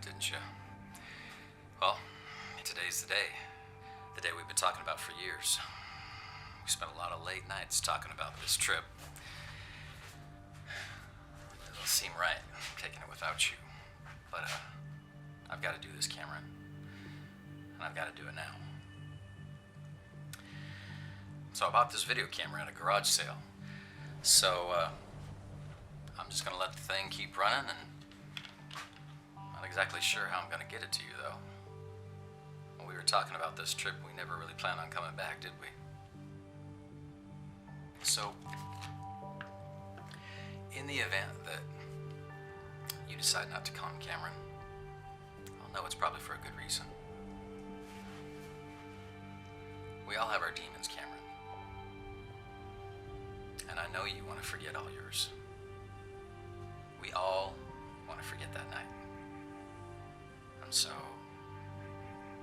didn't you? Well, today's the day. The day we've been talking about for years. We spent a lot of late nights talking about this trip. It doesn't seem right, taking it without you. But, I've got to do this, Cameron. And I've got to do it now. So I bought this video camera at a garage sale. So, I'm just gonna let the thing keep running, and not exactly sure how I'm gonna get it to you, though. When we were talking about this trip, we never really planned on coming back, did we? So, in the event that you decide not to come, Cameron, I'll know it's probably for a good reason. We all have our demons, Cameron. And I know you want to forget all yours. We all want to forget that night. And so,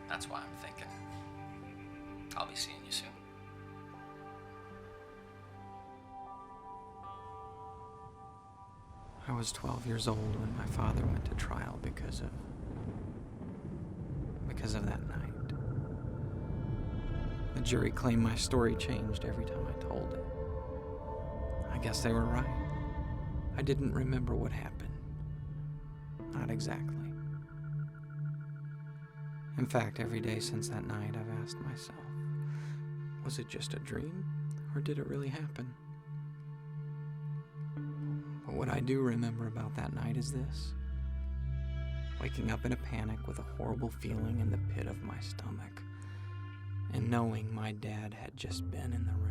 that's why I'm thinking I'll be seeing you soon. I was 12 years old when my father went to trial because of that night. The jury claimed my story changed every time I told it. I guess they were right. I didn't remember what happened. Not exactly. In fact, every day since that night, I've asked myself, was it just a dream, or did it really happen? But what I do remember about that night is this: waking up in a panic with a horrible feeling in the pit of my stomach, and knowing my dad had just been in the room.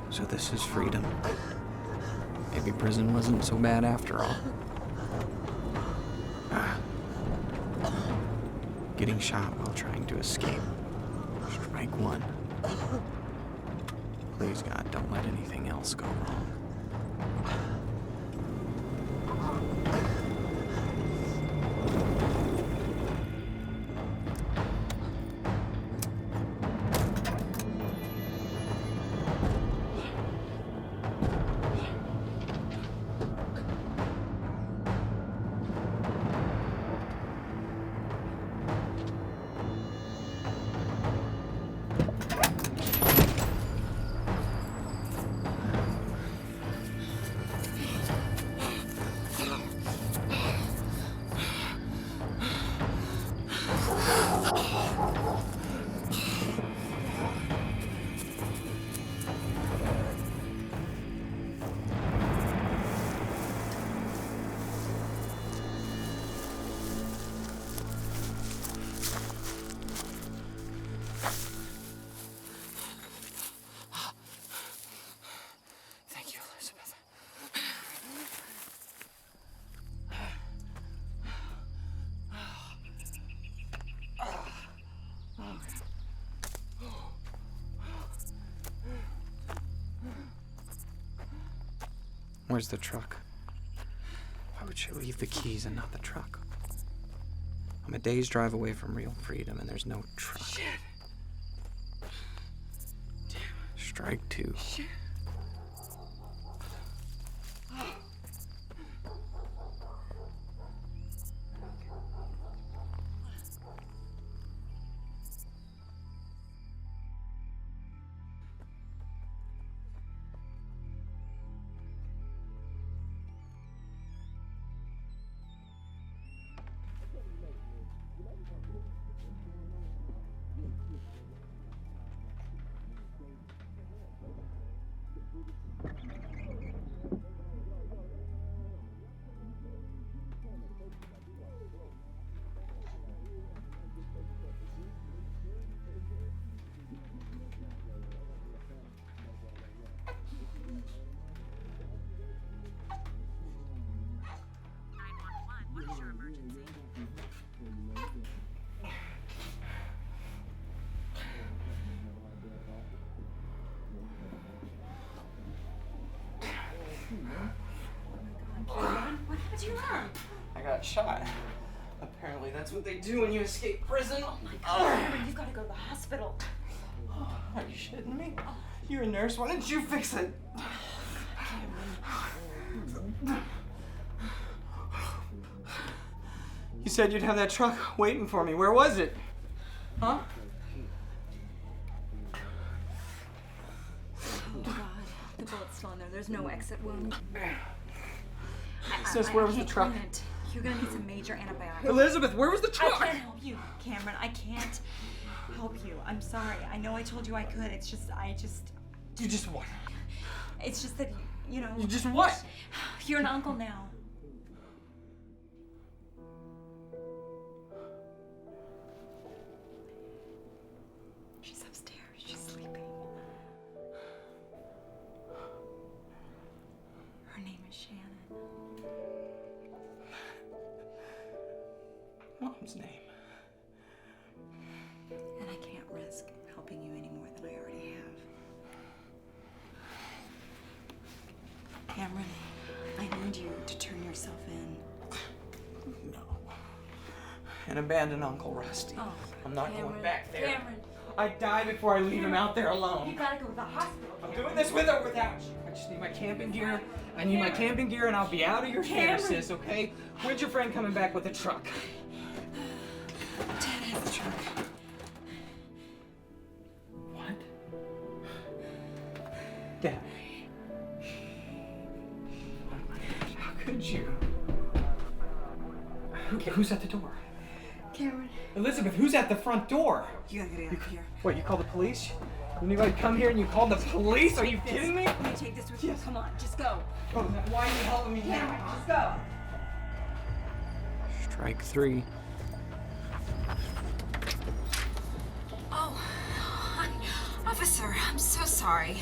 So this is freedom. Maybe prison wasn't so bad after all. Getting shot while trying to escape. Strike one. Please, God, don't let anything else go wrong. Where's the truck? Why would she leave the keys and not the truck? I'm a day's drive away from real freedom, and there's no truck. Shit. Strike two. Shit. What happened to your arm? I got shot. Apparently that's what they do when you escape prison. Oh my God, Cameron, you've got to go to the hospital. Are you shitting me? You're a nurse. Why didn't you fix it? You said you'd have that truck waiting for me. Where was it? Huh? Oh God, the bullet's still in there. There's no exit wound. Sis, where was the can't truck? clean it. You're gonna need some major antibiotics. Elizabeth, where was the I truck? can't help you, Cameron. I can't help you. I'm sorry. I know I told you I could. It's just, You just what? it's just that, you know. You just what? You're an uncle now. She's upstairs. She's sleeping. Her name is Shannon. Mom's name. And I can't risk helping you any more than I already have. Cameron, I need you to turn yourself in. No. And abandon Uncle Rusty. Oh, I'm not Cameron, going back there. Cameron. I die before I leave him out there You alone. gotta go to the hospital. I'm doing this with or without you. I just need my camping gear. I need my camping gear and I'll be out of your hair, Cameron. sis, okay? When's your friend coming back with the truck? Dad has the truck. What? Dad. Oh my gosh, how could you? Who's at the door? Cameron, Elizabeth, who's at the front door? you gotta get out of here. What, you called the police? Anybody come here and you called the police? Are you kidding me? Let me take this with you. Come on, just go. Oh, why are you helping me Cameron, now? just go. Strike three. Oh, officer, I'm so sorry.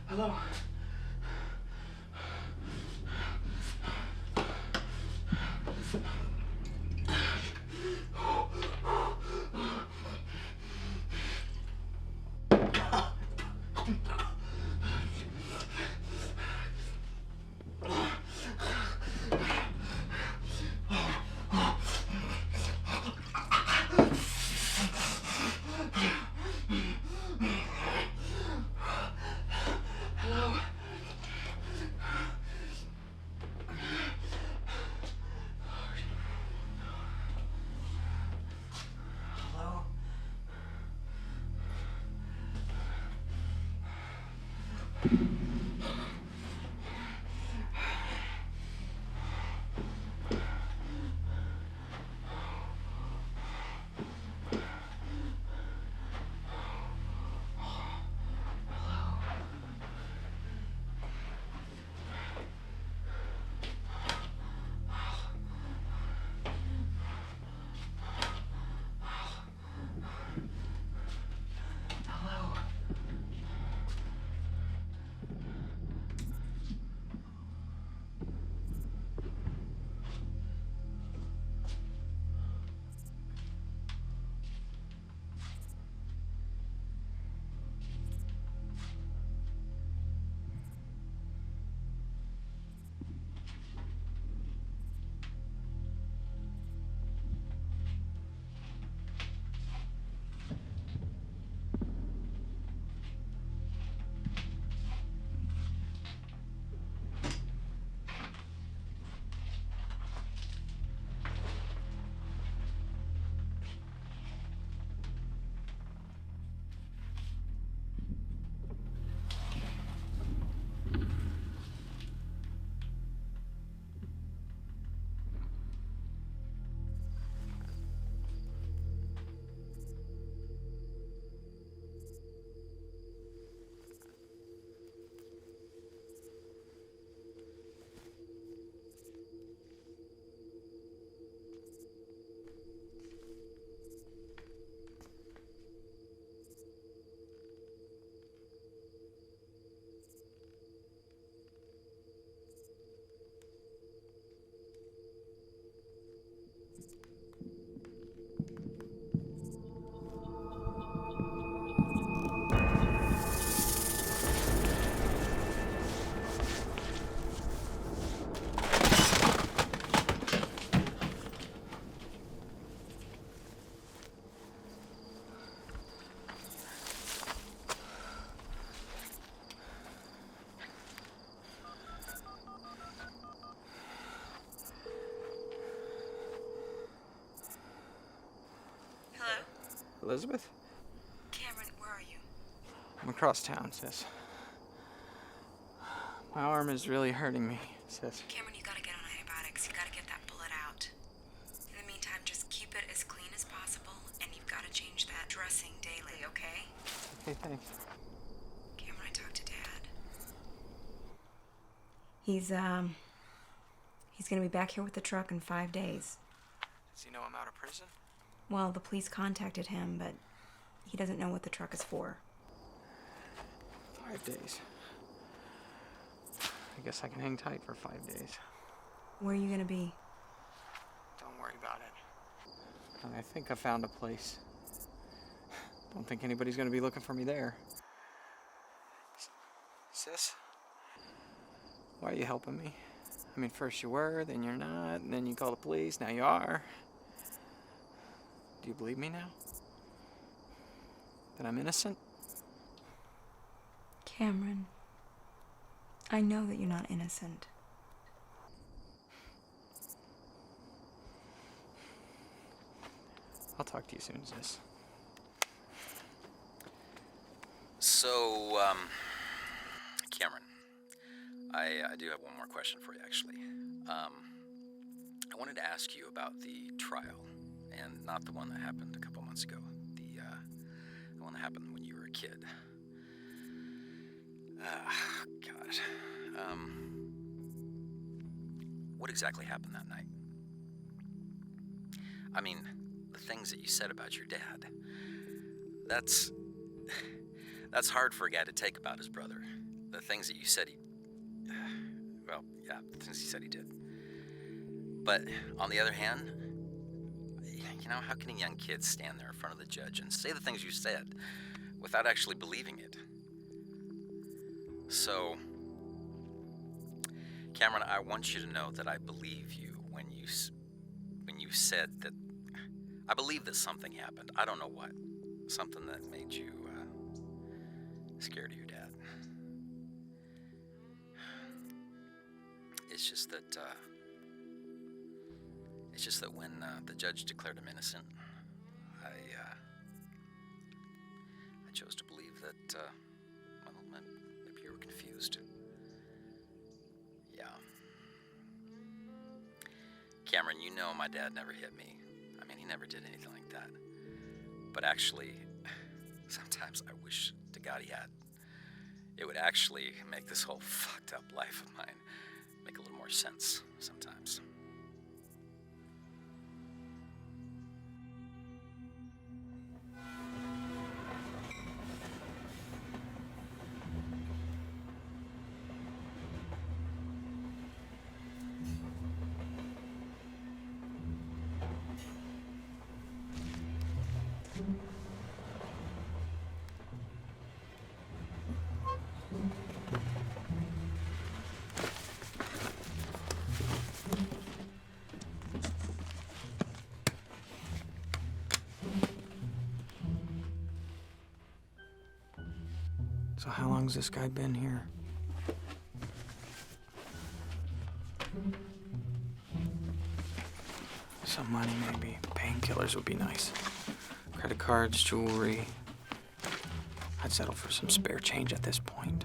Hello? Hello? Elizabeth? Cameron, where are you? I'm across town, sis. My arm is really hurting me, sis. Cameron, you gotta get on antibiotics. You gotta get that blood out. In the meantime, just keep it as clean as possible, and you've gotta change that dressing daily, okay? Okay, thanks. Cameron, I talked to Dad. He's gonna be back here with the truck in 5 days. Does he know I'm out of prison? Well, the police contacted him, but he doesn't know what the truck is for. 5 days. I guess I can hang tight for 5 days. Where are you gonna be? Don't worry about it. I think I found a place. Don't think anybody's gonna be looking for me there. Sis? Why are you helping me? I mean, first you were, then you're not, and then you call the police, now you are. Do you believe me now? That I'm innocent? Cameron, I know that you're not innocent. I'll talk to you soon, sis. So, Cameron, I do have one more question for you, actually. I wanted to ask you about the trial, and not the one that happened a couple months ago. The one that happened when you were a kid. God. What exactly happened that night? I mean, the things that you said about your dad. That's... That's hard for a guy to take about his brother. The things that you said he... Well, yeah, the things he said he did. But on the other hand, you know, how can a young kid stand there in front of the judge and say the things you said without actually believing it? So, Cameron, I want you to know that I believe you when you said that... I believe that something happened. I don't know what. Something that made you scared of your dad. It's just that when the judge declared him innocent, I chose to believe that, well, maybe you were confused. Yeah. Cameron, you know my dad never hit me. I mean, he never did anything like that. But actually, sometimes I wish to God he had. It would actually make this whole fucked up life of mine make a little more sense sometimes. So how long's this guy been here? Some money, maybe. Painkillers would be nice. Credit cards, jewelry. I'd settle for some spare change at this point.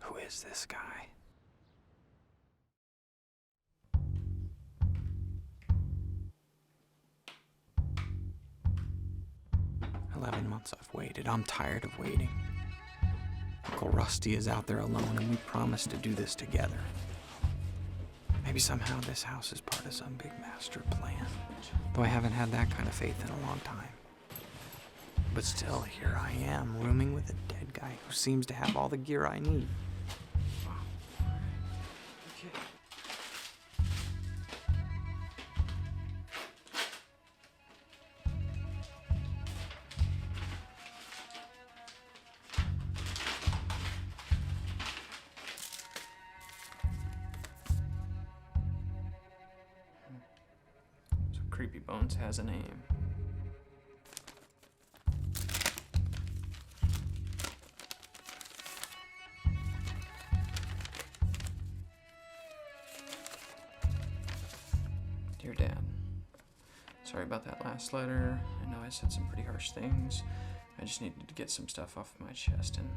Who is this guy? Months I've waited. I'm tired of waiting. Uncle Rusty is out there alone, and we promised to do this together. Maybe somehow this house is part of some big master plan, though I haven't had that kind of faith in a long time. But still, here I am, rooming with a dead guy who seems to have all the gear I need. Creepy Bones has a name. Dear Dad, sorry about that last letter. I know I said some pretty harsh things. I just needed to get some stuff off my chest and...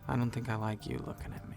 I don't think I like you looking at me.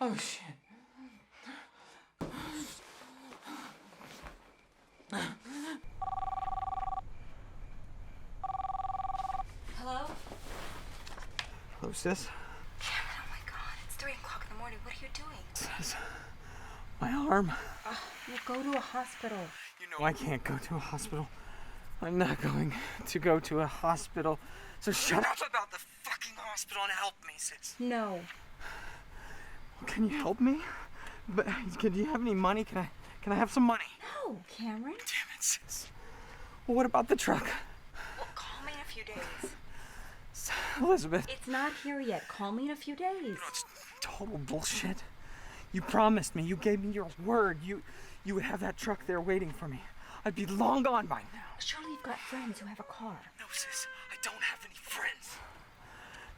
Oh, shit. Hello? Hello, sis? Cameron, oh my god, it's 3 o'clock in the morning. What are you doing? Sis, my arm. We'll go to a hospital. You know I can't go to a hospital. I'm not going to go to a hospital. So shut up about the fucking hospital and help me, sis. No. Can you help me? But do you have any money? Can I have some money? No, Cameron. Damn it, sis. Well, what about the truck? Well, call me in a few days. Elizabeth. It's not here yet. Call me in a few days. It's total bullshit. You promised me. You gave me your word. You would have that truck there waiting for me. I'd be long gone by now. Surely you've got friends who have a car. No, sis. I don't have any friends.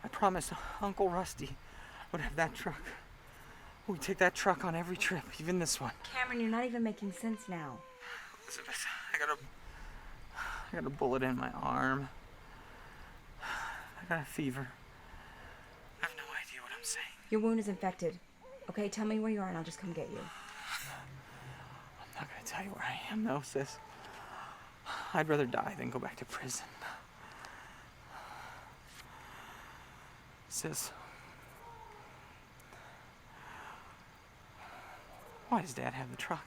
I promised Uncle Rusty would have that truck. We'd take that truck on every trip, even this one. Cameron, you're not even making sense now. Elizabeth, I got a bullet in my arm. I got a fever. I have no idea what I'm saying. Your wound is infected. Okay, tell me where you are and I'll just come get you. I'm not gonna tell you where I am, though, sis. I'd rather die than go back to prison. Sis, why does Dad have the truck?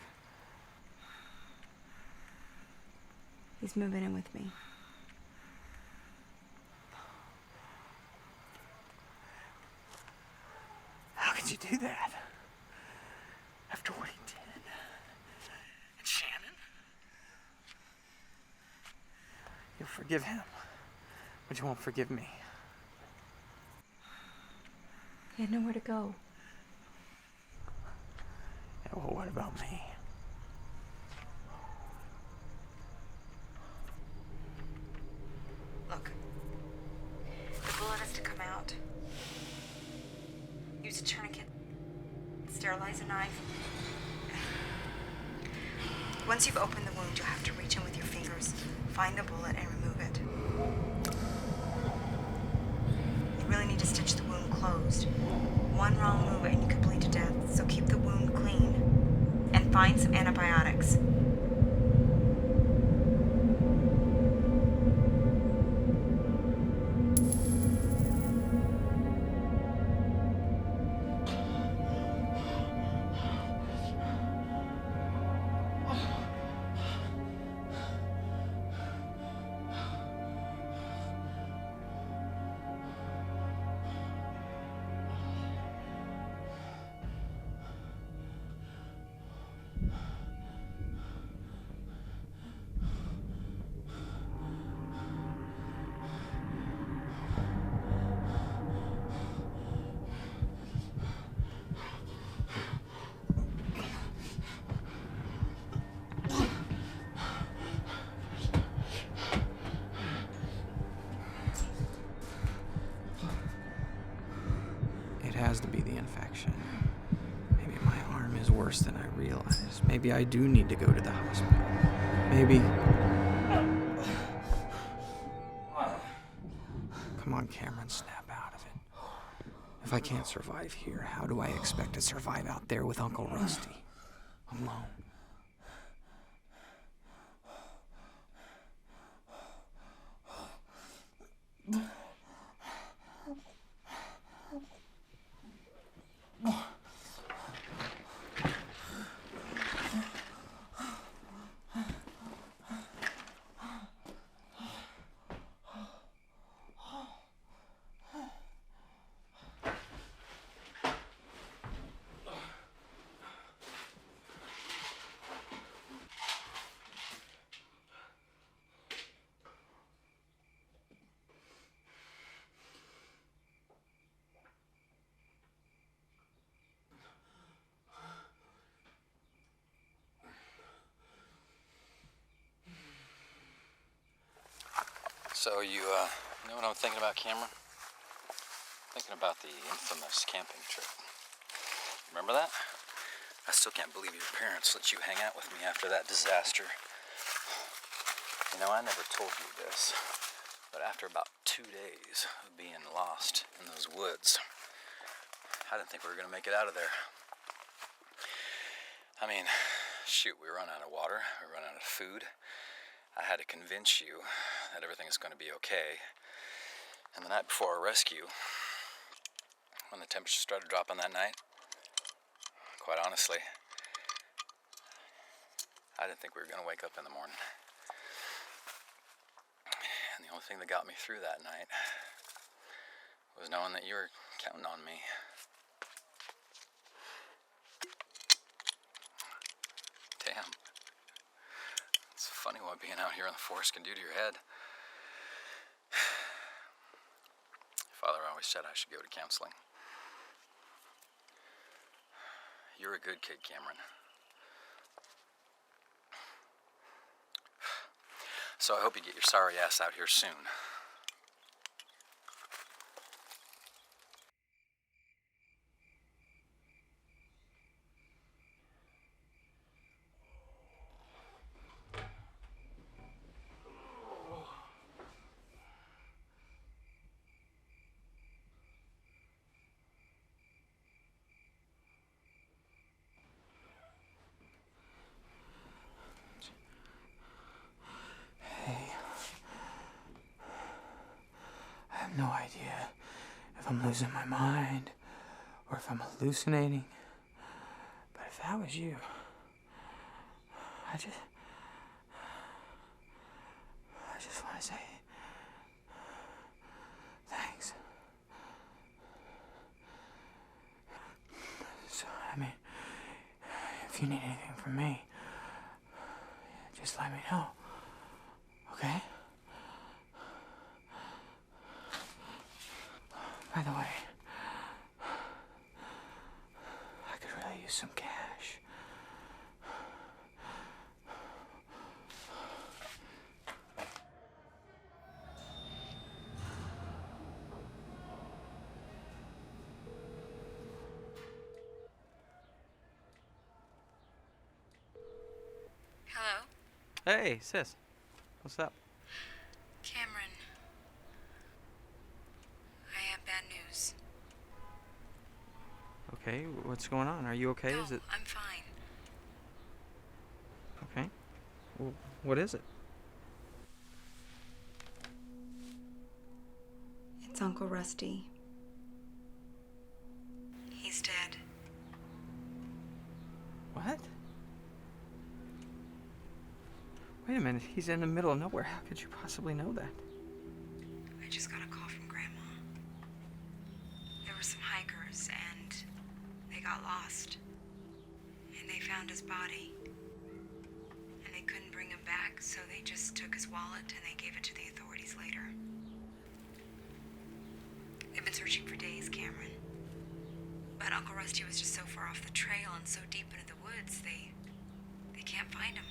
He's moving in with me. How could you do that? After what he did? And Shannon? You'll forgive him, but you won't forgive me. He had nowhere to go. Yeah, well, what about me? Look, the bullet has to come out. Use a tourniquet. Sterilize a knife. Once you've opened the wound, you'll have to reach in with your fingers, find the bullet, and remove it. You really need to stitch the wound closed. One wrong move and you could bleed to death, so keep the wound clean. And find some antibiotics. It has to be the infection. Maybe my arm is worse than I realize. Maybe I do need to go to the hospital. Maybe... Come on, Cameron, snap out of it. If I can't survive here, how do I expect to survive out there with Uncle Rusty? Alone. So you know what I'm thinking about, Cameron? Thinking about the infamous camping trip. Remember that? I still can't believe your parents let you hang out with me after that disaster. You know, I never told you this, but after about 2 days of being lost in those woods, I didn't think we were going to make it out of there. I mean, shoot, we run out of water, we run out of food. I had to convince you that everything's going to be okay. And the night before our rescue, when the temperature started dropping that night, quite honestly, I didn't think we were going to wake up in the morning. And the only thing that got me through that night was knowing that you were counting on me. Damn. It's funny what being out here in the forest can do to your head. Father always said I should go to counseling. You're a good kid, Cameron. So I hope you get your sorry ass out here soon. I have no idea if I'm losing my mind or if I'm hallucinating. But if that was you, I just want to say thanks. So, I mean, if you need anything from me, just let me know, okay? By the way, I could really use some cash. Hello? Hey, sis. What's up? Cameron. I have bad news. Okay, what's going on? Are you okay? No, Is it I'm fine. okay? Well, what is it? It's Uncle Rusty. He's dead. What? Wait a minute, he's in the middle of nowhere. How could you possibly know that? I just got a call from Grandma. There were some hikers and they got lost. And they found his body. And they couldn't bring him back, so they just took his wallet and they gave it to the authorities later. They've been searching for days, Cameron. But Uncle Rusty was just so far off the trail and so deep into the woods, they can't find him.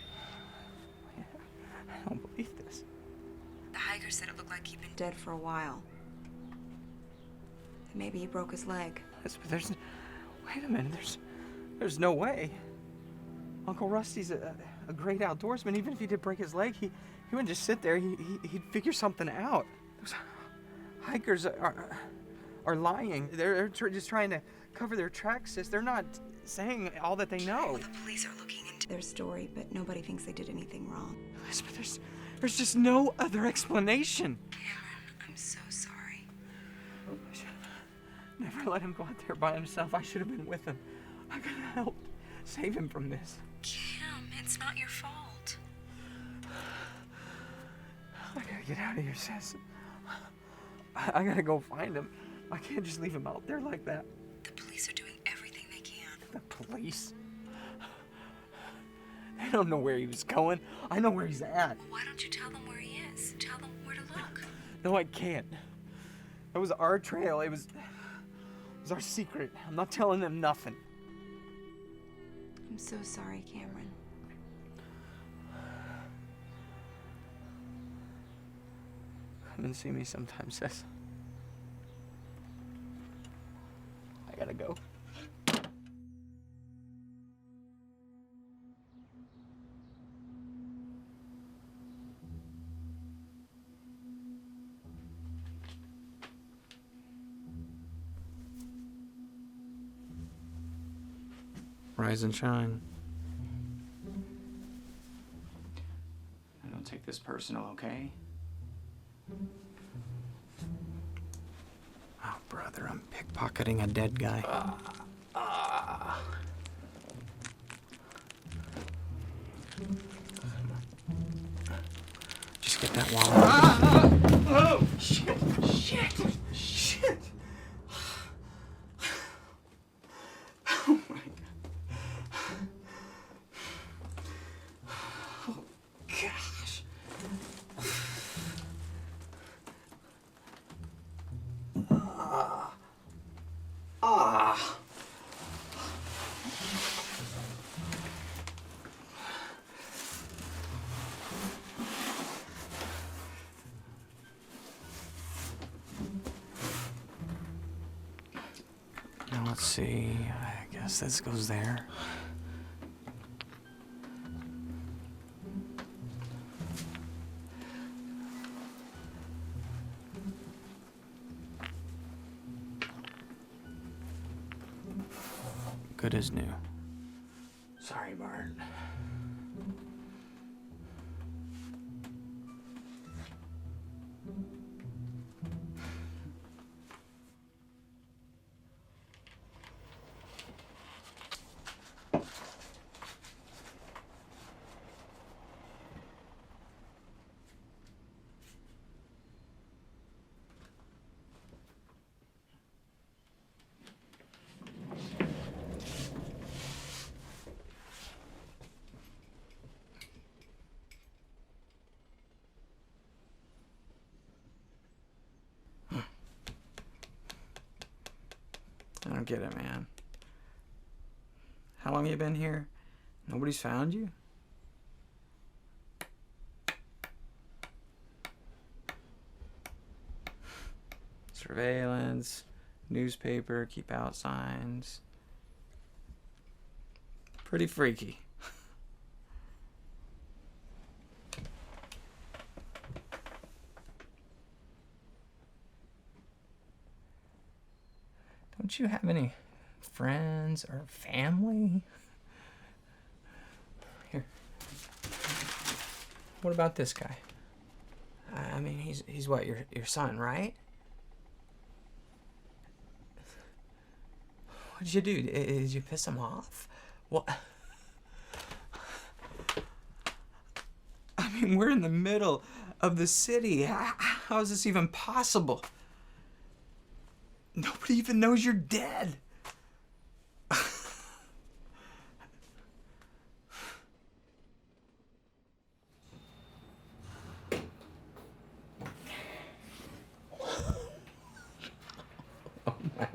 I don't believe this. The hikers said it looked like he'd been dead for a while. And maybe he broke his leg. There's wait a minute, there's no way. Uncle Rusty's a great outdoorsman. Even if he did break his leg, he wouldn't just sit there. He'd figure something out. Those hikers are lying. They're just trying to cover their tracks, sis. They're not saying all that they know. Well, the police are looking into their story, but nobody thinks they did anything wrong. Elizabeth, there's just no other explanation. Cameron, I'm so sorry. I should never let him go out there by himself. I should have been with him. I could have helped save him from this. Cam, it's not your fault. I gotta get out of here, sis. I gotta go find him. I can't just leave him out there like that. The police are doing everything they can. The police? They don't know where he was going. I know where he's at. Why don't you tell them where he is? Tell them where to look. No, I can't. That was our trail. It was our secret. I'm not telling them nothing. I'm so sorry, Cameron. Come and see me sometime, sis. I gotta go. Rise and shine. I don't take this personal, okay? Oh, brother, I'm pickpocketing a dead guy. Just get that wallet. Oh, shit. Oh, my God. Oh, gosh. Now let's see. I guess this goes there. Good as new. Sorry, Bart. I don't get it, man. How long you been here? Nobody's found you? Surveillance, newspaper, keep out signs. Pretty freaky. Don't you have any friends or family? Here. What about this guy? I mean, he's what, your son, right? What did you do? Did you piss him off? What? I mean, we're in the middle of the city. How is this even possible? Nobody even knows you're dead. Oh my.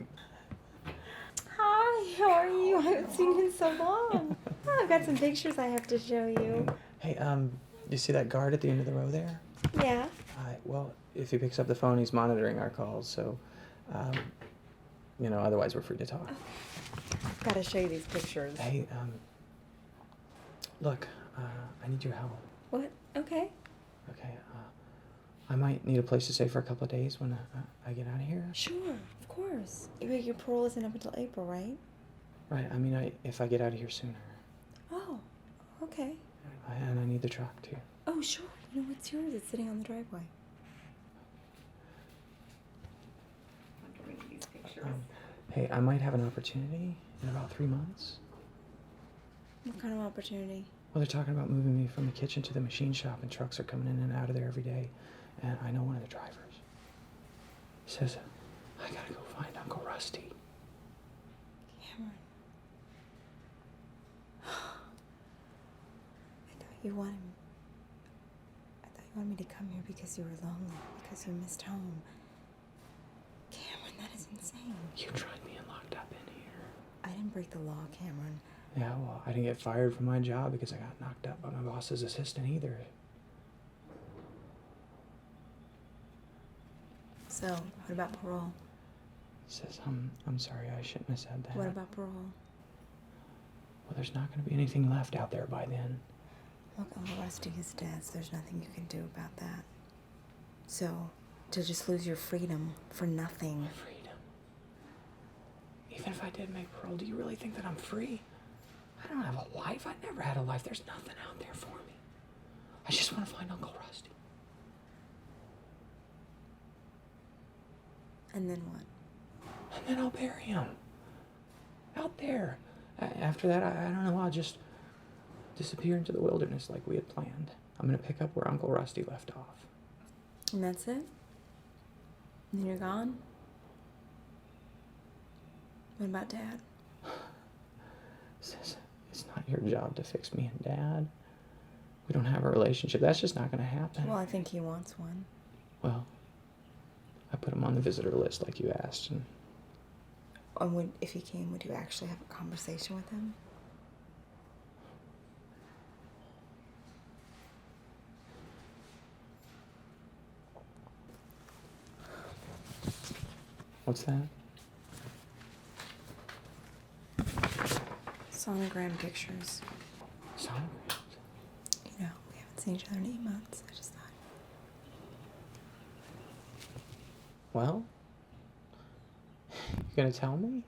Hi, how are you? I haven't seen you in so long. Oh, I've got some pictures I have to show you. Hey, you see that guard at the end of the row there? Yeah. Well, if he picks up the phone, he's monitoring our calls, so, otherwise we're free to talk. I've got to show you these pictures. Hey, look, I need your help. What? Okay. Okay, I might need a place to stay for a couple of days when I get out of here. Sure, of course. Your parole isn't up until April, right? Right, I mean, if I get out of here sooner. Oh, okay. And I need the truck, too. Oh, sure. You know, what's yours? It's sitting on the driveway. These pictures. Hey, I might have an opportunity in about 3 months. What kind of opportunity? Well, they're talking about moving me from the kitchen to the machine shop, and trucks are coming in and out of there every day. And I know one of the drivers. He says, I gotta go find Uncle Rusty. Cameron. I thought you wanted me to come here because you were lonely, because you missed home. Cameron, that is insane. You tried me and locked up in here. I didn't break the law, Cameron. Yeah, well, I didn't get fired from my job because I got knocked up by my boss's assistant either. So, what about parole? He says, I'm sorry, I shouldn't have said that. What about parole? Well, there's not going to be anything left out there by then. Look, Uncle Rusty is dead, so there's nothing you can do about that. So, to just lose your freedom for nothing. My freedom? Even if I did make parole, do you really think that I'm free? I don't have a life. I never had a life. There's nothing out there for me. I just want to find Uncle Rusty. And then what? And then I'll bury him. Out there. After that, I don't know, I'll just disappear into the wilderness like we had planned. I'm going to pick up where Uncle Rusty left off. And that's it? And then you're gone? What about Dad? Sis, it's not your job to fix me and Dad. We don't have a relationship. That's just not going to happen. Well, I think he wants one. Well, I put him on the visitor list like you asked, and If he came, would you actually have a conversation with him? what's that? Sonogram pictures. Sonograms. You know, we haven't seen each other in 8 months. I just thought. Well, you gonna tell me?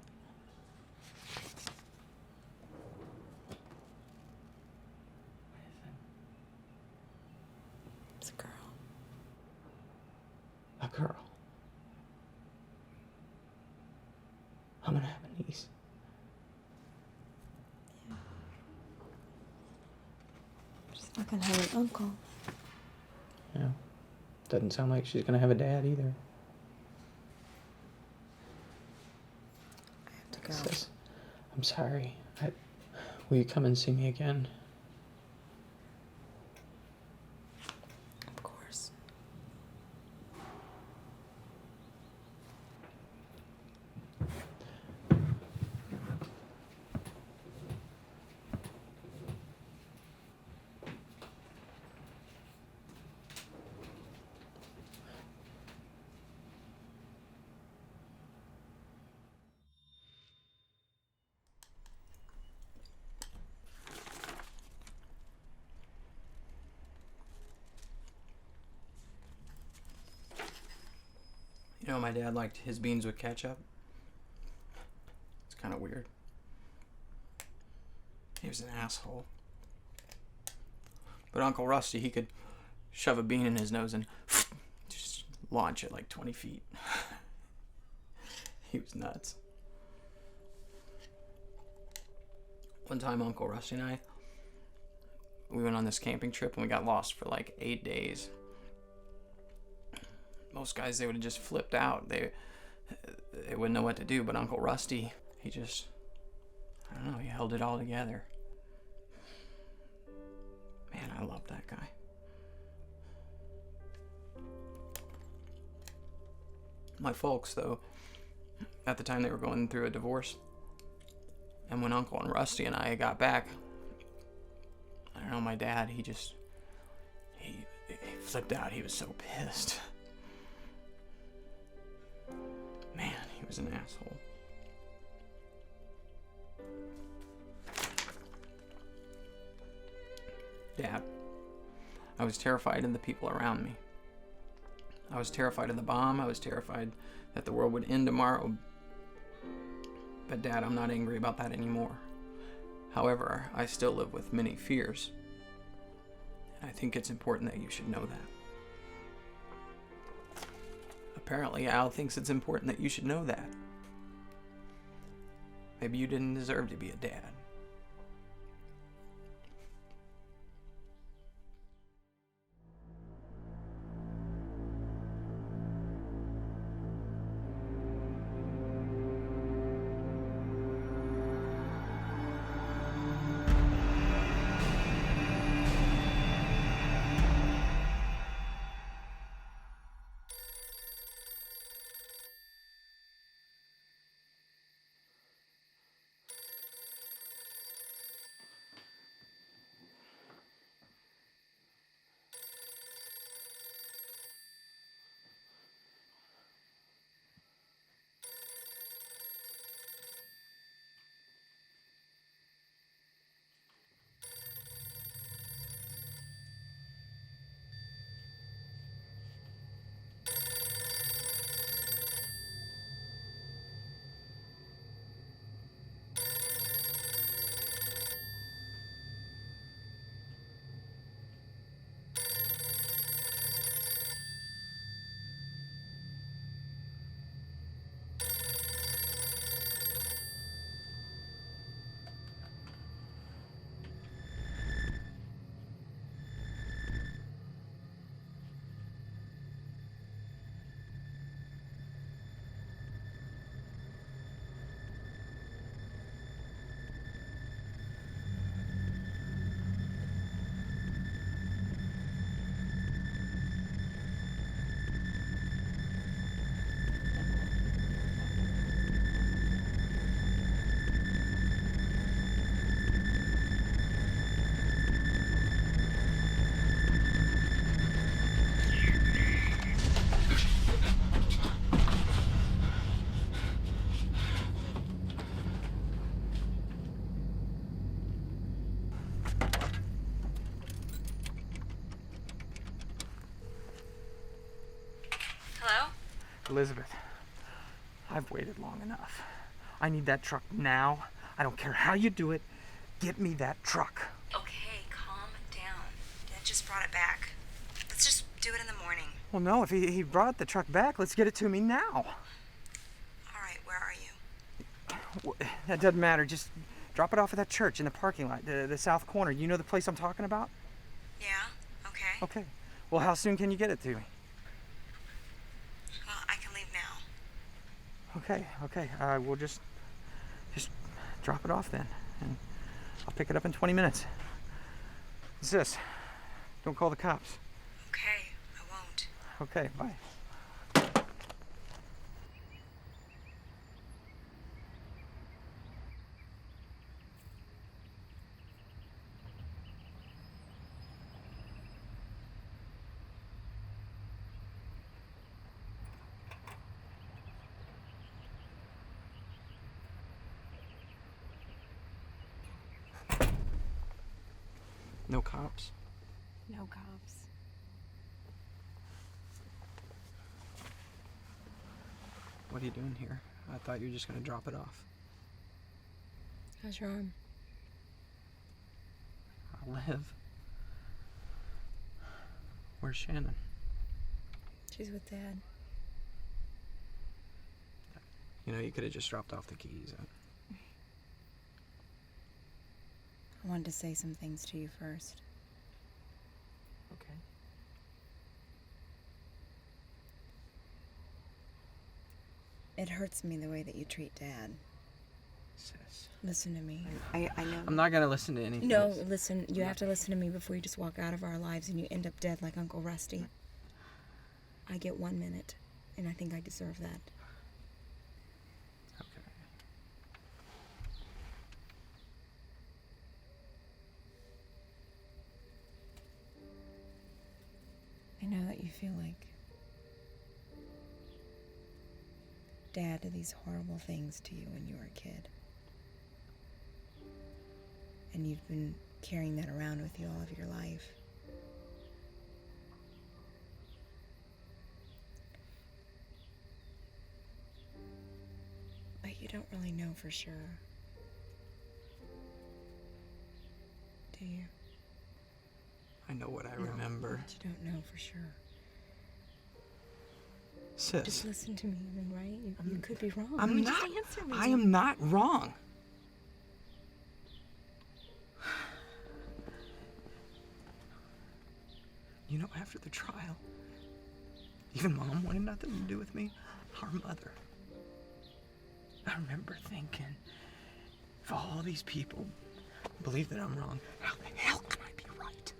It's a girl. A girl. I'm gonna have a niece. She's not gonna have an uncle. Yeah. Doesn't sound like she's gonna have a dad either. I have to go. Sis, I'm sorry. Will you come and see me again? Of course. You know, my dad liked his beans with ketchup. It's kind of weird. He was an asshole. But Uncle Rusty, he could shove a bean in his nose and just launch it like 20 feet. He was nuts. One time, Uncle Rusty and we went on this camping trip and we got lost for like 8 days. Most guys, they would have just flipped out. They wouldn't know what to do. But Uncle Rusty, he just, I don't know, he held it all together. Man, I love that guy. My folks, though, at the time they were going through a divorce. And when Uncle and Rusty and I got back, I don't know, my dad, he flipped out. He was so pissed. Man, he was an asshole. Dad, I was terrified of the people around me. I was terrified of the bomb. I was terrified that the world would end tomorrow. But Dad, I'm not angry about that anymore. However, I still live with many fears. And I think it's important that you should know that. Apparently, Al thinks it's important that you should know that. Maybe you didn't deserve to be a dad. Elizabeth, I've waited long enough. I need that truck now. I don't care how you do it. Get me that truck. Okay, calm down. Dad just brought it back. Let's just do it in the morning. Well, no, if he brought the truck back, let's get it to me now. All right, where are you? Well, that doesn't matter. Just drop it off at that church in the parking lot, the south corner. You know the place I'm talking about? Yeah, okay. Okay. Well, how soon can you get it to me? Well, I can leave now. Okay. We'll just drop it off then, and I'll pick it up in 20 minutes. What's this? Don't call the cops. Okay, I won't. Okay, bye. No cops? No cops. What are you doing here? I thought you were just gonna drop it off. How's your arm? I'll live. Where's Shannon? She's with Dad. You know, you could have just dropped off the keys. I wanted to say some things to you first. Okay. It hurts me the way that you treat Dad. Sis. Listen to me. I know. I'm not gonna listen to anything. No, listen. You have to listen to me before you just walk out of our lives and you end up dead like Uncle Rusty. I get 1 minute, and I think I deserve that. Okay. I know that you feel like Dad did these horrible things to you when you were a kid. And you've been carrying that around with you all of your life. But you don't really know for sure. Do you? I know what I No, remember. but you don't know for sure. Sis. Just listen to me, right? You could be wrong. I'm Just not. answer me. I am not wrong. You know, after the trial, even Mom wanted nothing to do with me. Our mother. I remember thinking, if all these people believe that I'm wrong, how the hell can I be right?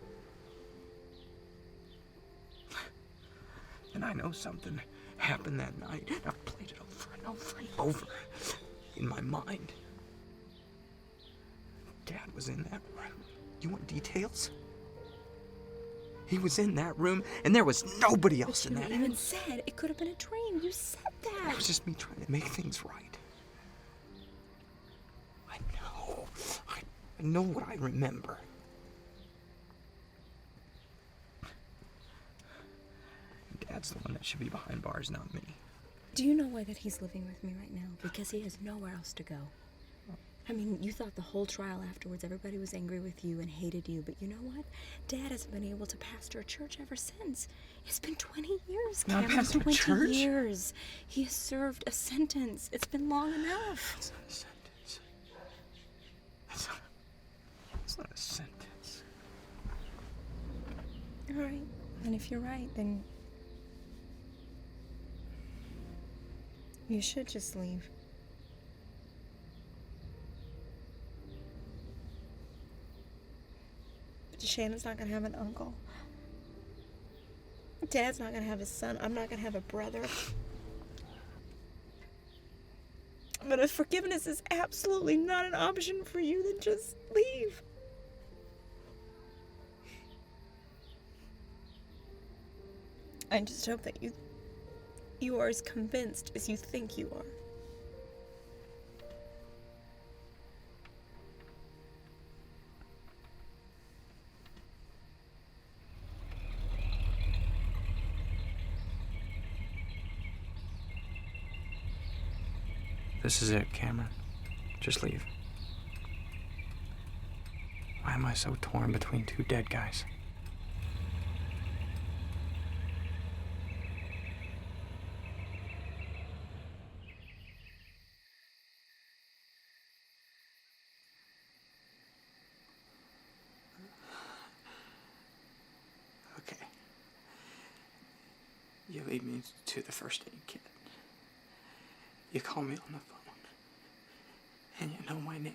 And I know something happened that night. I've played it over and over and over in my mind. Dad was in that room. You want details? He was in that room, and there was nobody else in that You room. even said it could have been a dream. You said that. It was just me trying to make things right. I know. I know what I remember. Dad's the one that should be behind bars, not me. Do you know why that he's living with me right now? Because he has nowhere else to go. I mean, you thought the whole trial afterwards everybody was angry with you and hated you, but you know what? Dad hasn't been able to pastor a church ever since. It's been 20 years, Not Cameron. pastor a 20 church? years. He has served a sentence. It's been long enough. It's not a sentence. It's not a sentence. All right. And if you're right, then you should just leave. But Shannon's not gonna have an uncle. Dad's not gonna have a son. I'm not gonna have a brother. But if forgiveness is absolutely not an option for you, then just leave. I just hope that you are as convinced as you think you are. This is it, Cameron. Just leave. Why am I so torn between two dead guys? Okay. You lead me to the first aid kit. You call me on the phone. And you know my name.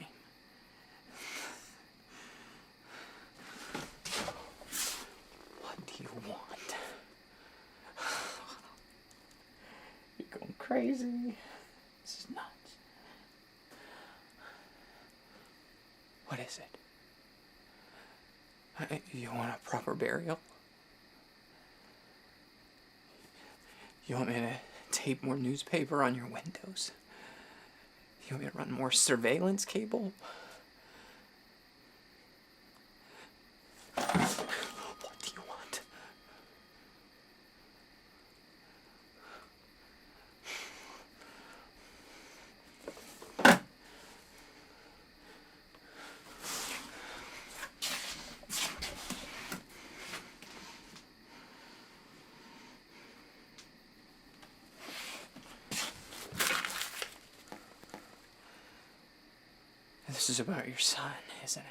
What do you want? You're going crazy. This is nuts. What is it? You want a proper burial? You want me to tape more newspaper on your windows? You want me to run more surveillance cable? What do you want? This is about your son, isn't it?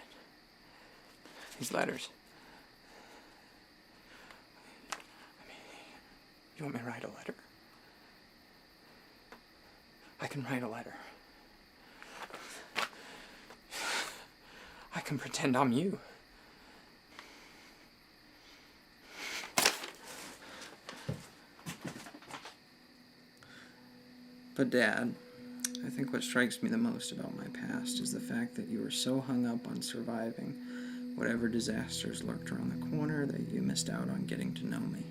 These letters. I mean, you want me to write a letter? I can write a letter. I can pretend I'm you. But Dad, I think what strikes me the most about my past is the fact that you were so hung up on surviving whatever disasters lurked around the corner that you missed out on getting to know me.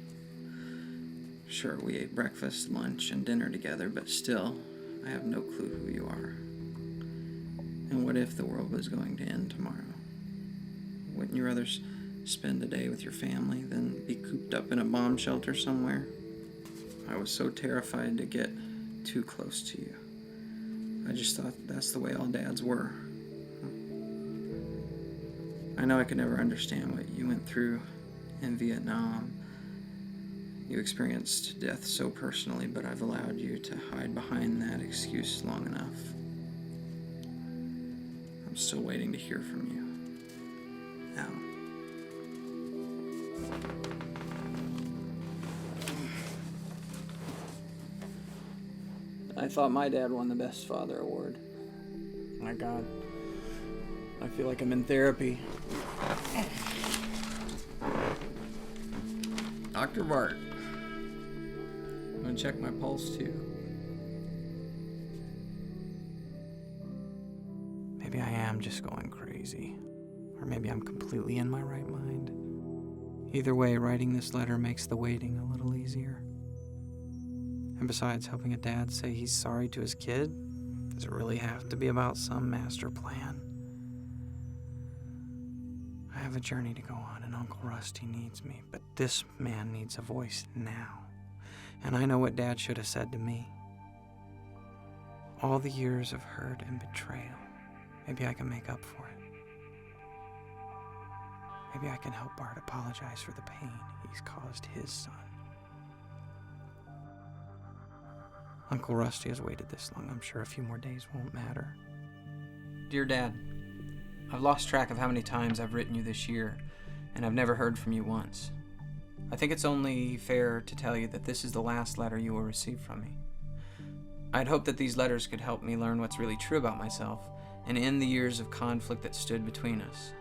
Sure, we ate breakfast, lunch, and dinner together, but still, I have no clue who you are. And what if the world was going to end tomorrow? Wouldn't you rather spend a day with your family than be cooped up in a bomb shelter somewhere? I was so terrified to get too close to you. I just thought that's the way all dads were. I know I could never understand what you went through in Vietnam. You experienced death so personally, but I've allowed you to hide behind that excuse long enough. I'm still waiting to hear from you. Al. I thought my dad won the Best Father Award. My God. I feel like I'm in therapy. Dr. Bart. I'm gonna check my pulse too. Maybe I am just going crazy. Or maybe I'm completely in my right mind. Either way, writing this letter makes the waiting a little easier. And besides helping a dad say he's sorry to his kid, does it really have to be about some master plan? I have a journey to go on, and Uncle Rusty needs me, but this man needs a voice now. And I know what Dad should have said to me. All the years of hurt and betrayal, maybe I can make up for it. Maybe I can help Bart apologize for the pain he's caused his son. Uncle Rusty has waited this long. I'm sure a few more days won't matter. Dear Dad, I've lost track of how many times I've written you this year, and I've never heard from you once. I think it's only fair to tell you that this is the last letter you will receive from me. I'd hoped that these letters could help me learn what's really true about myself and end the years of conflict that stood between us.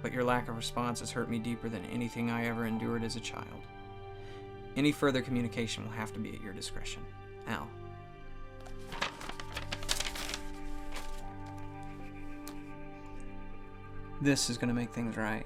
But your lack of response has hurt me deeper than anything I ever endured as a child. Any further communication will have to be at your discretion. Al. This is going to make things right.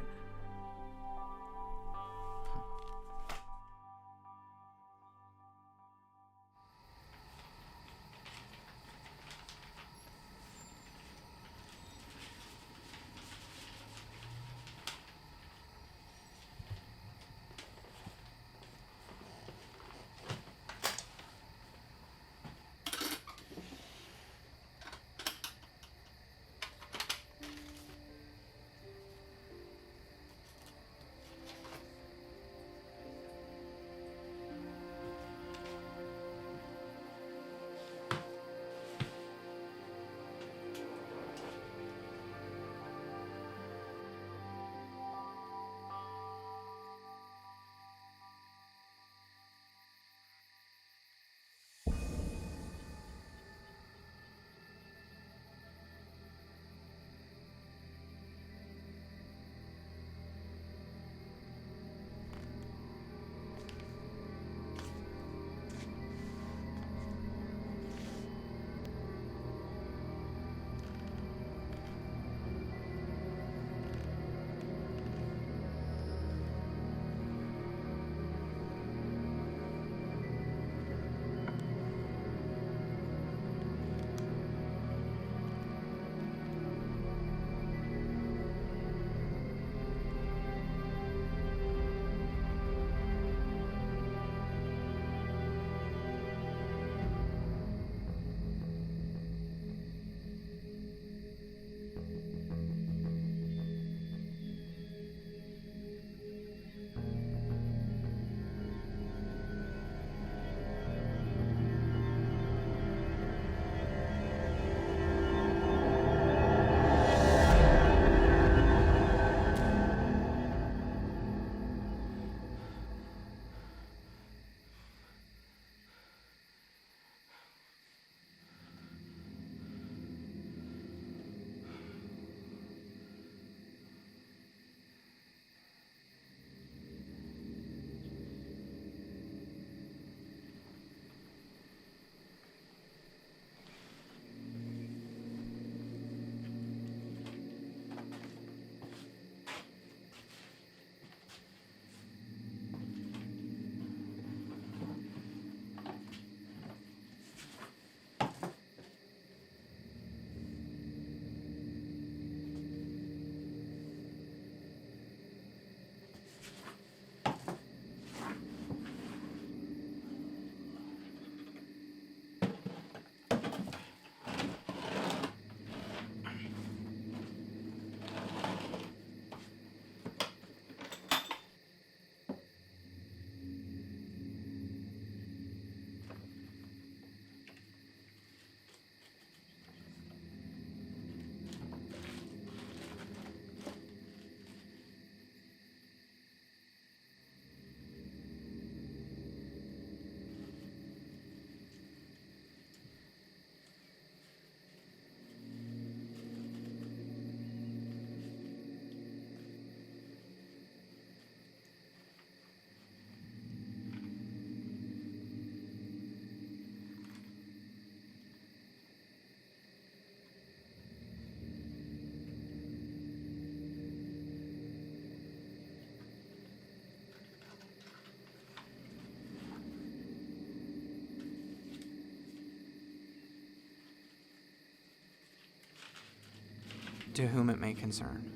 To whom it may concern.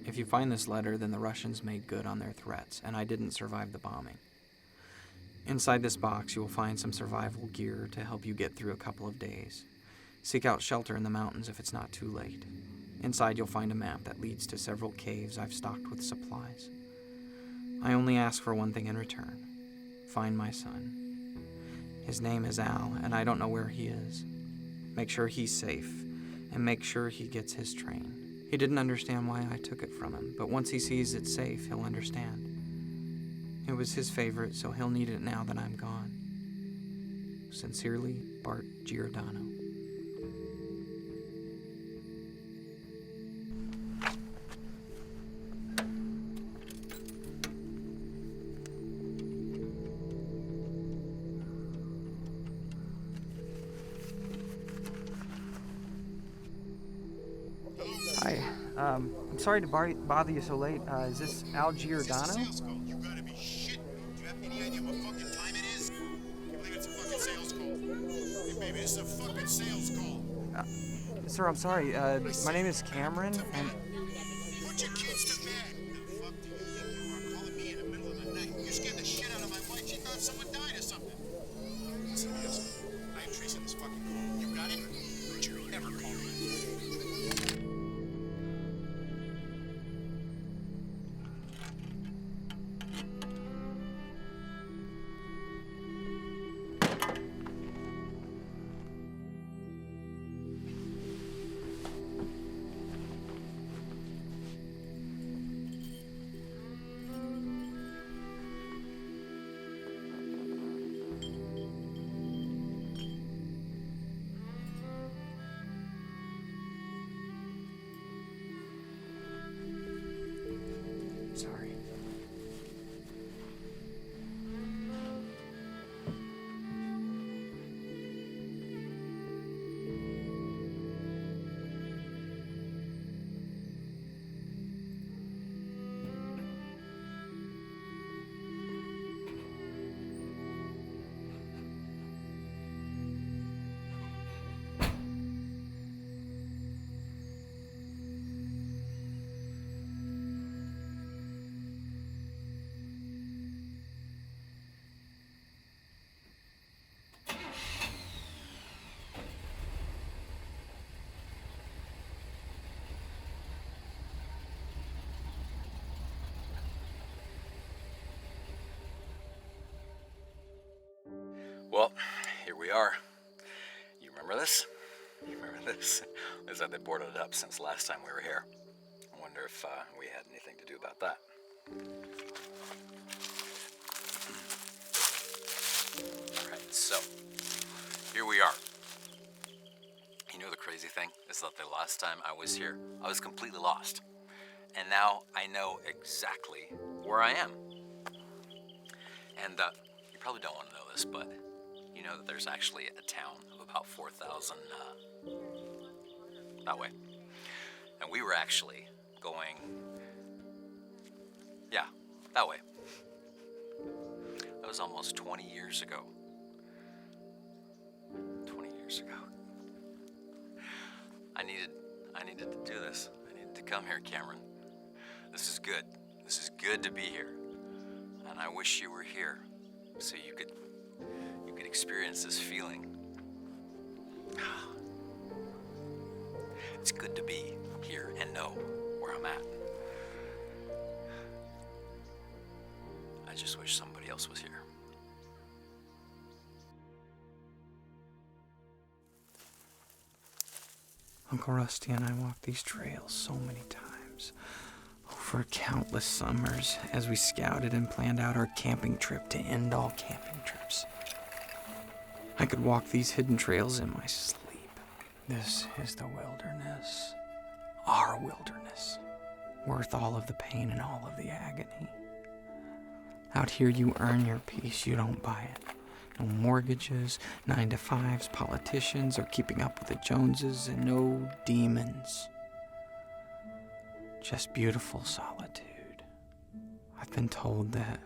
If you find this letter, then the Russians made good on their threats, and I didn't survive the bombing. Inside this box, you will find some survival gear to help you get through a couple of days. Seek out shelter in the mountains if it's not too late. Inside, you'll find a map that leads to several caves I've stocked with supplies. I only ask for one thing in return. Find my son. His name is Al, and I don't know where he is. Make sure he's safe, and make sure he gets his train. He didn't understand why I took it from him, but once he sees it's safe, he'll understand. It was his favorite, so he'll need it now that I'm gone. Sincerely, Bart Giordano. Hi. I'm sorry to bother you so late. Is this Al Giordano? You gotta be shit. Do you have any idea what fucking time it is? I believe it's a fucking sales call. Hey, baby, this is a fucking sales call. Sir, I'm sorry. My name is Cameron, and Put your kids to bed. The fuck do you think you are calling me in the middle of the night? You scared the shit out of my wife. She thought someone died or something. Listen, I am tracing this fucking call. You got it? Don't you ever call me. Sorry. Well, here we are. You remember this? You remember this? Looks like they boarded it up since last time we were here. I wonder if we had anything to do about that. Alright, so here we are. You know the crazy thing is that the last time I was here, I was completely lost. And now I know exactly where I am. And you probably don't want to know this, but you know that there's actually a town of about 4,000 that way. And we were actually going, yeah, that way. That was almost 20 years ago. 20 years ago. I needed to do this. I needed to come here, Cameron. This is good. This is good to be here. And I wish you were here so you could experience this feeling. It's good to be here and know where I'm at. I just wish somebody else was here. Uncle Rusty and I walked these trails so many times, over countless summers, as we scouted and planned out our camping trip to end all camping trips. I could walk these hidden trails in my sleep. This is the wilderness, our wilderness, worth all of the pain and all of the agony. Out here you earn your peace, you don't buy it. No mortgages, 9-to-5s, politicians, or keeping up with the Joneses, and no demons. Just beautiful solitude. I've been told that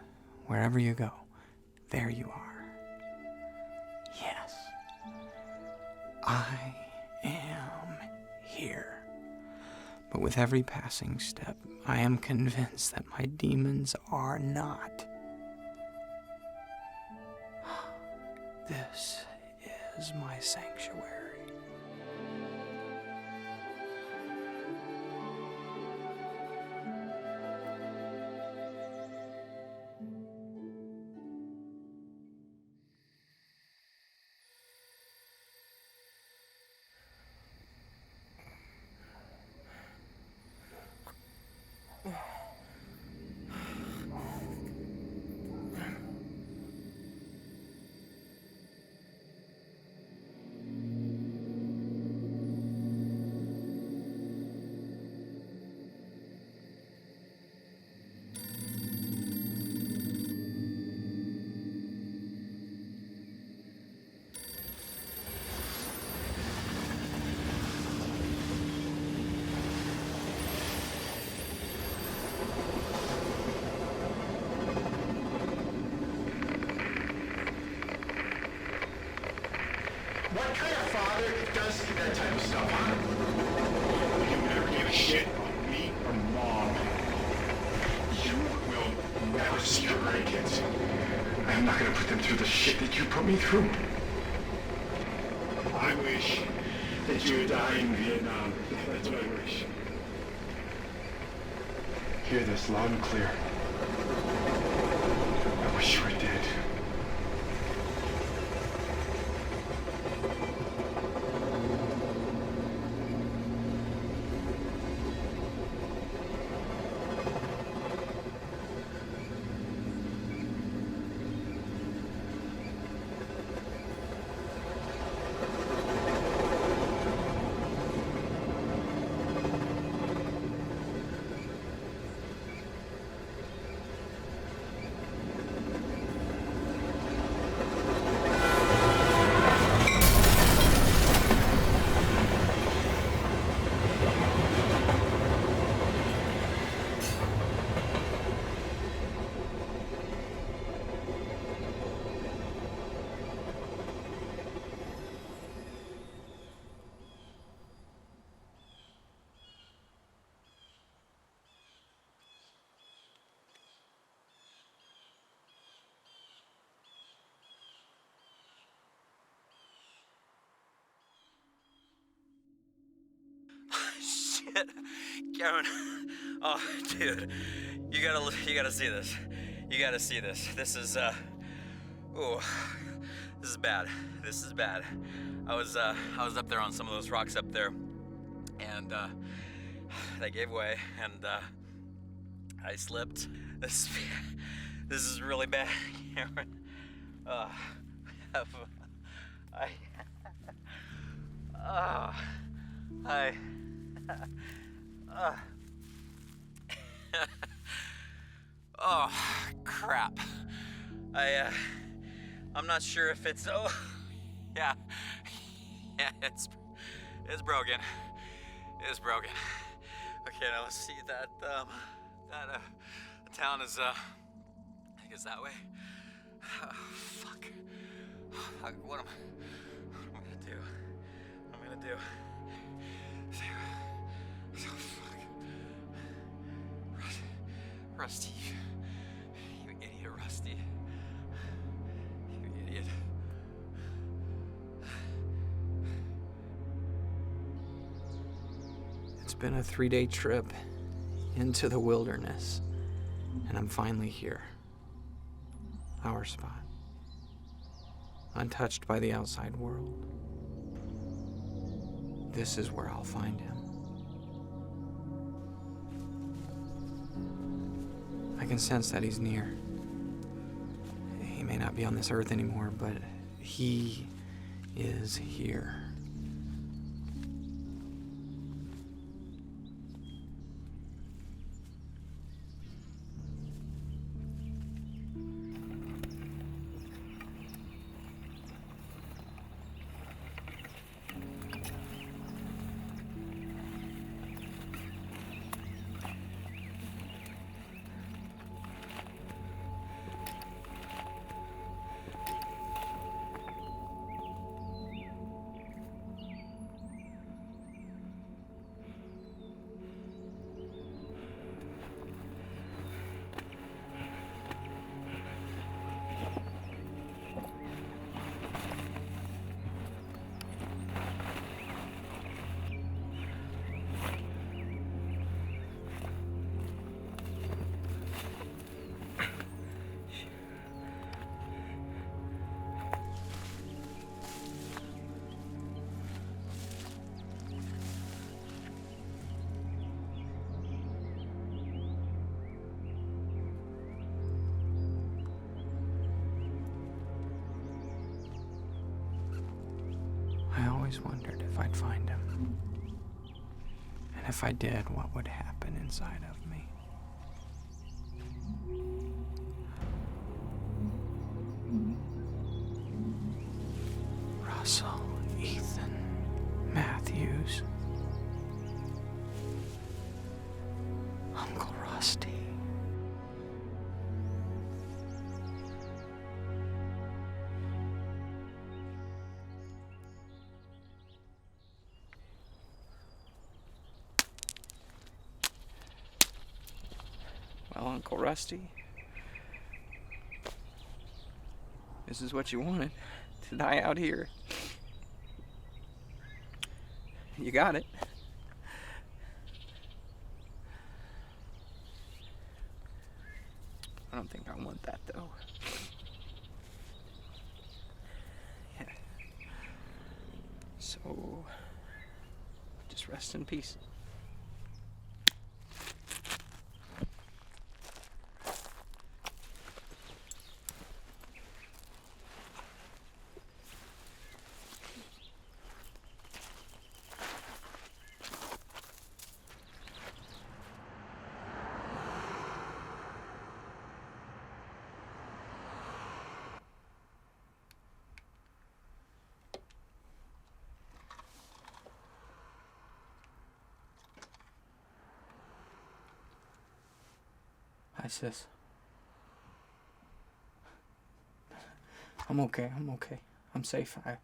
wherever you go, there you are. Yes, I am here. But with every passing step, I am convinced that my demons are not. This is my sanctuary. What kind of father does that type of stuff, huh? You never give a shit on me or Mom. You will never see your grandkids. I'm not gonna put them through the shit that you put me through. I wish that you would die in Vietnam. That's what I wish. Hear this loud and clear. I wish you were dead. Shit, Karen. Oh, dude, you gotta see this. You gotta see this. This is ooh, this is bad. This is bad. I was up there on some of those rocks up there, and they gave way, and I slipped. This is really bad, Karen. Oh, crap. I'm not sure if it's, oh, yeah, it's broken. It's broken. Okay, now let's see that town is, I think it's that way. Fuck. What am I gonna do? What am I gonna do? Oh, fuck. Rusty. You idiot, Rusty. You idiot. It's been a 3-day trip into the wilderness, and I'm finally here. Our spot. Untouched by the outside world. This is where I'll find him. I can sense that he's near. He may not be on this earth anymore, but he is here. always wondered if I'd find him. And if I did, what would happen inside of me. Russell, Ethan, Matthews, Uncle Rusty. Well, Uncle Rusty, this is what you wanted, to die out here. You got it. I don't think I want that, though. Yeah. So, just rest in peace. Hi, sis. I'm okay. I'm safe. I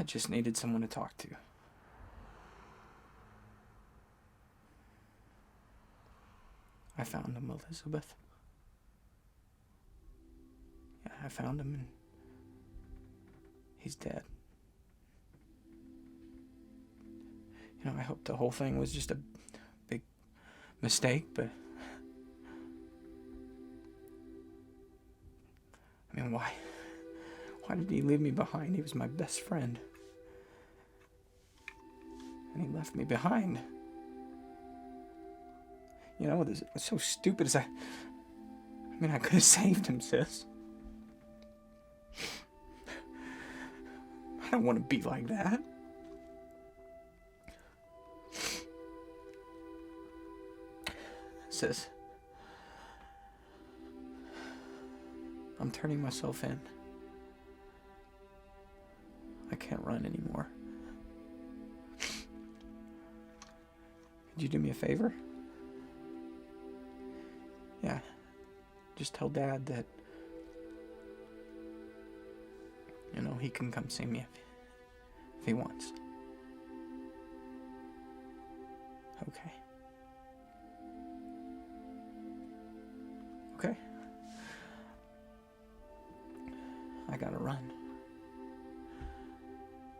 just needed someone to talk to. I found him, Elizabeth. Yeah, I found him and he's dead. You know, I hope the whole thing was just a big mistake, but I mean, why did he leave me behind? He was my best friend. And he left me behind. You know, this was so stupid as I mean, I could have saved him, sis. I don't want to be like that. Sis, I'm turning myself in. I can't run anymore. Could you do me a favor? Yeah, just tell Dad that, you know, he can come see me if he wants. Okay. Okay. I gotta run.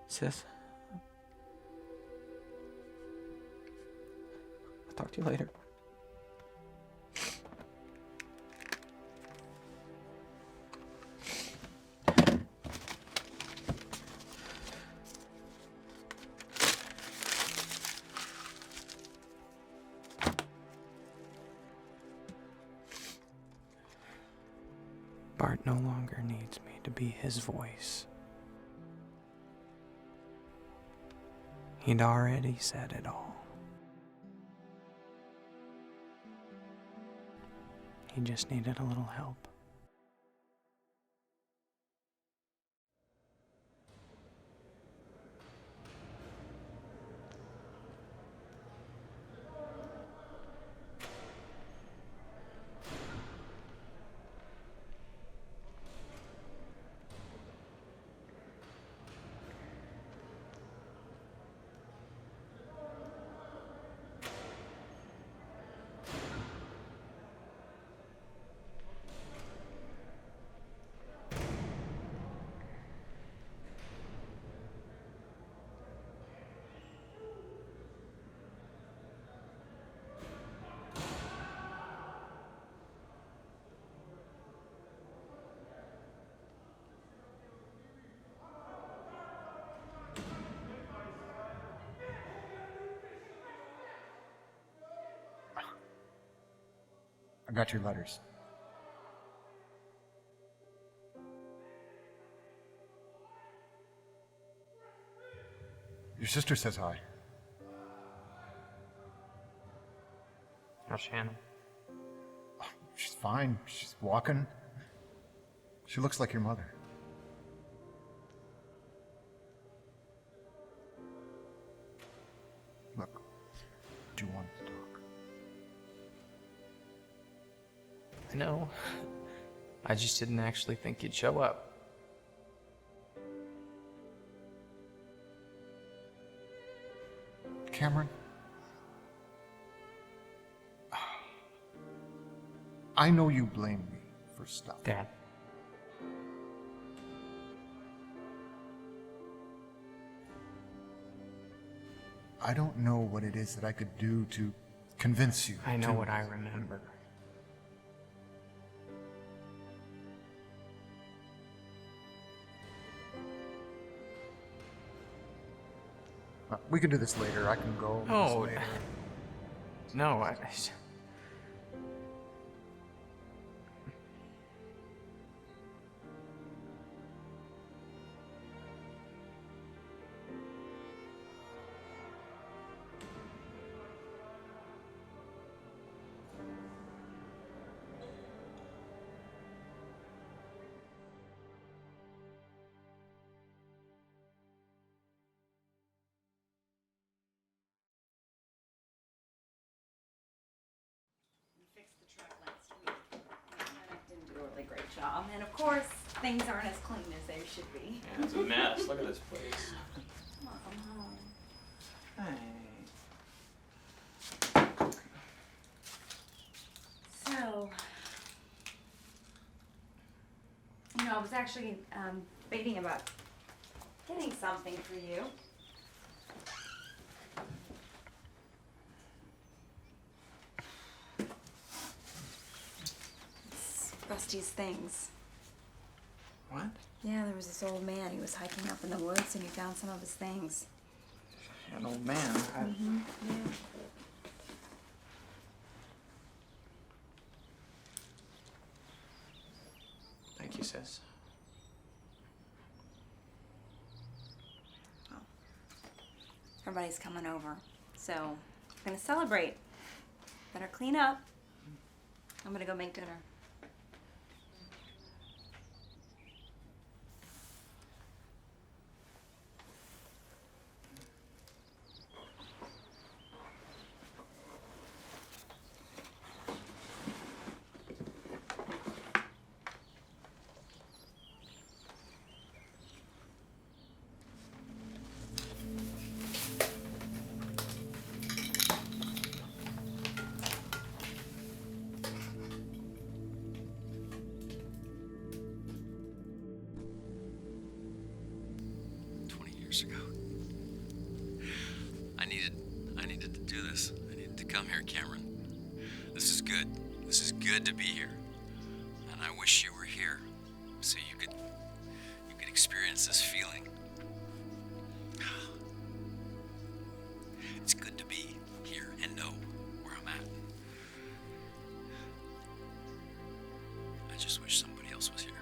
Sis, I'll talk to you later. Bart no longer needs me to be his voice. He'd already said it all. He just needed a little help. I got your letters. Your sister says hi. How's Shannon? She's fine. She's walking. She looks like your mother. Look, do you want to talk? I know. I just didn't actually think you'd show up. Cameron? I know you blame me for stuff. Dad. I don't know what it is that I could do to convince you. I know to- what I remember. We can do this later. I can go. over this No. later. No, Fixed the truck last week. And didn't do a really great job. And of course, things aren't as clean as they should be. Yeah, it's a mess. Look at this place. Welcome home. So, I was actually debating about getting something for you. It's Rusty's things. What? Yeah, there was this old man. He was hiking up in the woods and he found some of his things. An old man. Yeah. Thank you, sis. Everybody's coming over, so I'm gonna celebrate. Better clean up. I'm gonna go make dinner. Years ago. I needed to do this. I needed to come here, Cameron. This is good. This is good to be here. And I wish you were here so you could experience this feeling. It's good to be here and know where I'm at. I just wish somebody else was here.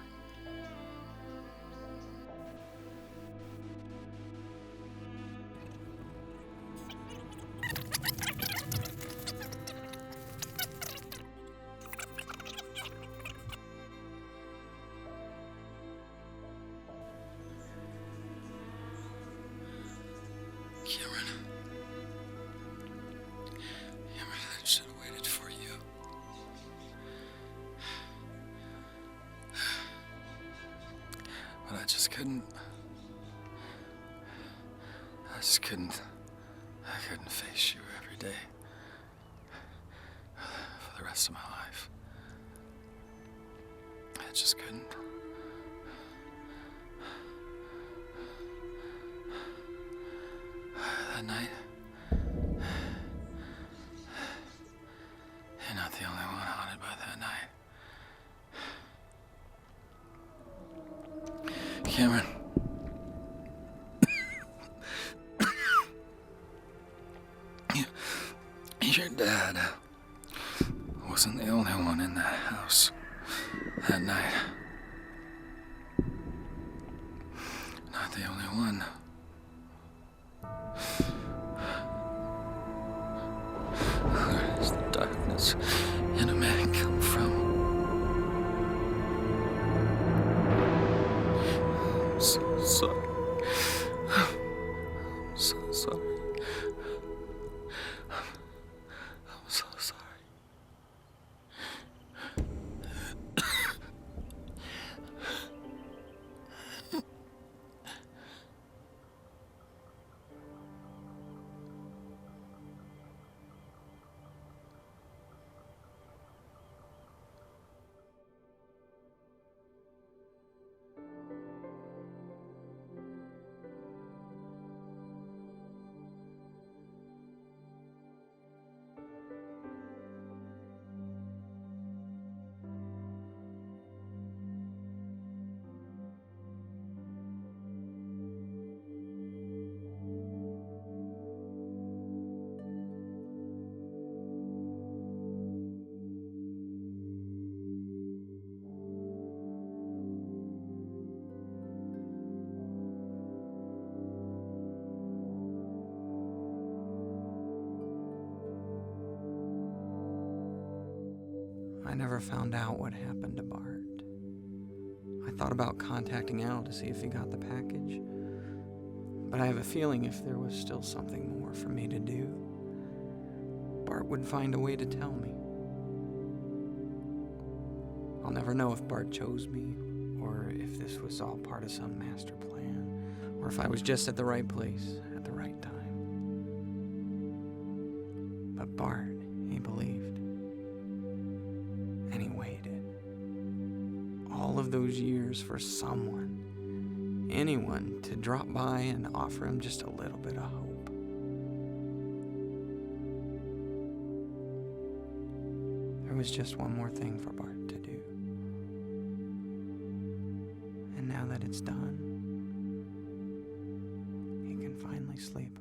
Cameron, I should have waited for you. But I just couldn't. I couldn't face you every day for the rest of my life. I just couldn't. That night, you're not the only one haunted by that night. Cameron. Your dad wasn't the only one in that house that night. Not the only one. sorry. I'm so sorry. I'm so sorry. I never found out what happened to Bart. I thought about contacting Al to see if he got the package, but I have a feeling if there was still something more for me to do, Bart would find a way to tell me. I'll never know if Bart chose me, or if this was all part of some master plan, or if I was just at the right place at the right time. But Bart, he believed. And he waited. All of those years for someone, anyone, to drop by and offer him just a little bit of hope. There was just one more thing for Bart to do. And now that it's done, he can finally sleep.